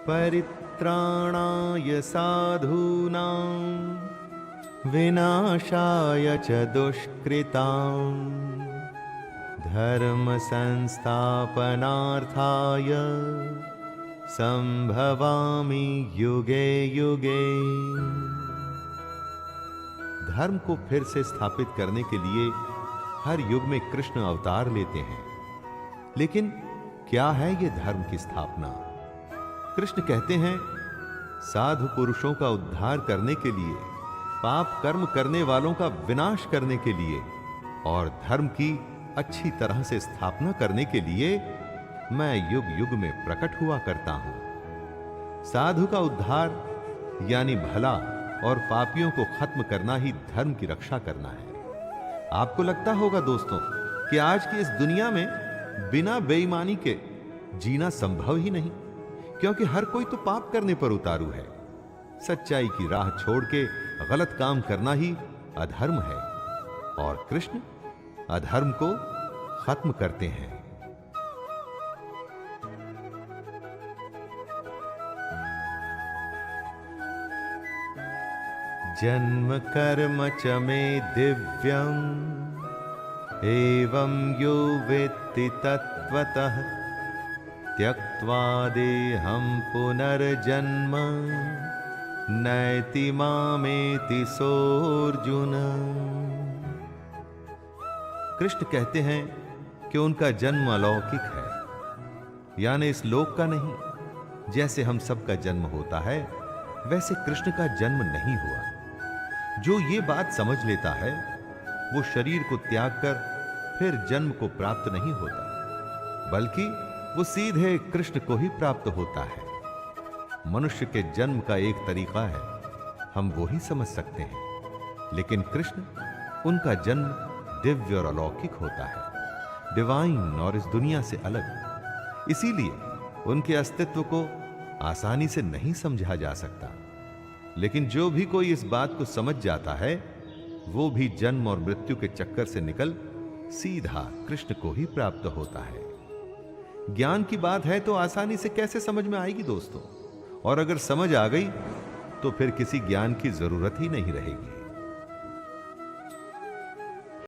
परित्राणाय साधूनां विनाशाय च दुष्कृतां धर्म संस्थापनार्थाय संभवामि युगे युगे। धर्म को फिर से स्थापित करने के लिए हर युग में कृष्ण अवतार लेते हैं। लेकिन क्या है ये धर्म की स्थापना? कृष्ण कहते हैं, साधु पुरुषों का उद्धार करने के लिए, पाप कर्म करने वालों का विनाश करने के लिए और धर्म की अच्छी तरह से स्थापना करने के लिए मैं युग युग में प्रकट हुआ करता हूं। साधु का उद्धार यानी भला और पापियों को खत्म करना ही धर्म की रक्षा करना है। आपको लगता होगा दोस्तों कि आज की इस दुनिया में बिना बेईमानी के जीना संभव ही नहीं, क्योंकि हर कोई तो पाप करने पर उतारू है। सच्चाई की राह छोड़ के गलत काम करना ही अधर्म है और कृष्ण अधर्म को खत्म करते हैं। जन्म कर्म च मे दिव्यम् एवं यो वेत्ति तत्त्वतः त्यक्त्वा देहं पुनर्जन्म नैति मामेति सोऽर्जुन। कृष्ण कहते हैं कि उनका जन्म अलौकिक है, यानी इस लोक का नहीं। जैसे हम सबका जन्म होता है वैसे कृष्ण का जन्म नहीं हुआ। जो ये बात समझ लेता है वो शरीर को त्याग कर फिर जन्म को प्राप्त नहीं होता, बल्कि वो सीधे कृष्ण को ही प्राप्त होता है। मनुष्य के जन्म का एक तरीका है, हम वो ही समझ सकते हैं, लेकिन कृष्ण उनका जन्म दिव्य और अलौकिक होता है, डिवाइन और इस दुनिया से अलग। इसीलिए उनके अस्तित्व को आसानी से नहीं समझा जा सकता। लेकिन जो भी कोई इस बात को समझ जाता है वो भी जन्म और मृत्यु के चक्कर से निकल सीधा कृष्ण को ही प्राप्त होता है। ज्ञान की बात है तो आसानी से कैसे समझ में आएगी दोस्तों? और अगर समझ आ गई तो फिर किसी ज्ञान की जरूरत ही नहीं रहेगी।